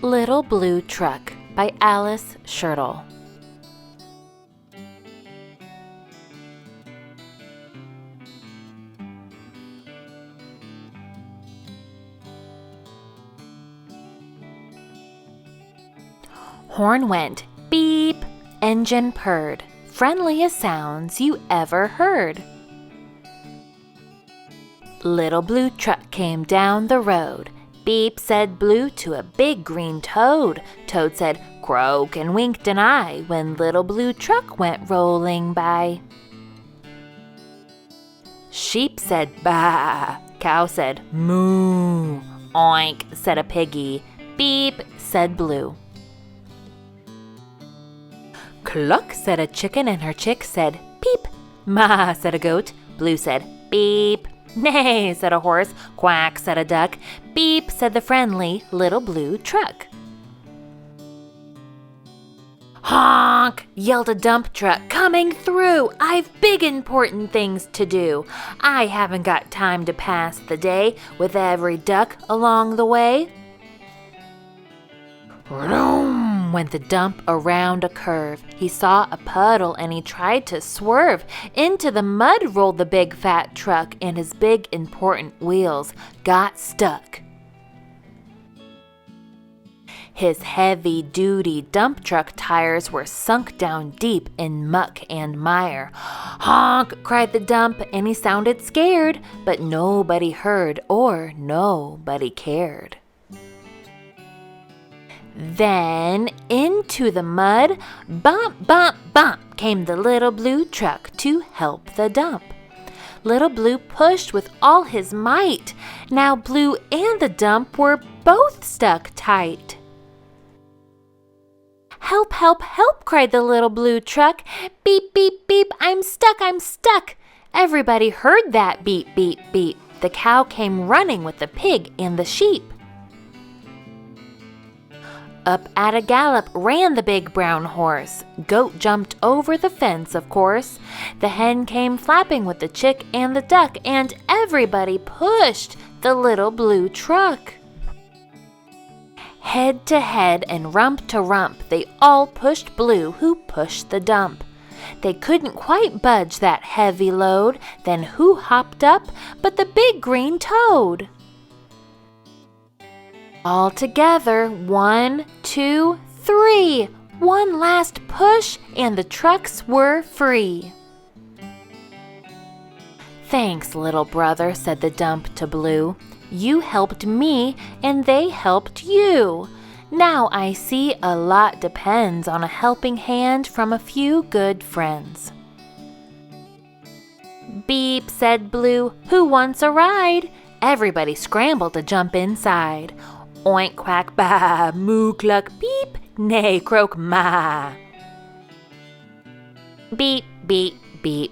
Little Blue Truck by Alice Schertle. Horn went beep, engine purred, friendliest sounds you ever heard. Little Blue Truck came down the road. Beep said Blue to a big green toad. Toad said croak and winked an eye when Little Blue Truck went rolling by. Sheep said baa, cow said moo, oink said a piggy, beep said Blue. Cluck said a chicken and her chick said peep, ma said a goat, Blue said beep. Neigh, said a horse, quack, said a duck, beep, said the friendly Little Blue Truck. Honk, yelled a dump truck, coming through. I've big important things to do. I haven't got time to pass the day with every duck along the way. Vroom, went the dump around a curve. He saw a puddle and he tried to swerve. Into the mud rolled the big fat truck and his big important wheels got stuck. His heavy-duty dump truck tires were sunk down deep in muck and mire. Honk, cried the dump, and he sounded scared, but nobody heard or nobody cared. Then into the mud, bump, bump, bump, came the Little Blue Truck to help the dump. Little Blue pushed with all his might. Now Blue and the dump were both stuck tight. Help, help, help, cried the Little Blue Truck. Beep, beep, beep, I'm stuck, I'm stuck. Everybody heard that beep, beep, beep. The cow came running with the pig and the sheep. Up at a gallop ran the big brown horse. Goat jumped over the fence, of course. The hen came flapping with the chick and the duck, and everybody pushed the Little Blue Truck. Head to head and rump to rump, they all pushed Blue, who pushed the dump. They couldn't quite budge that heavy load. Then who hopped up but the big green toad? All together, 1, 2, 3. One last push, and the trucks were free. Thanks, little brother, said the dump to Blue. You helped me, and they helped you. Now I see a lot depends on a helping hand from a few good friends. Beep, said Blue, who wants a ride? Everybody scrambled to jump inside. Oink, quack, ba, moo, cluck, beep, neigh, croak, ma. Beep, beep, beep,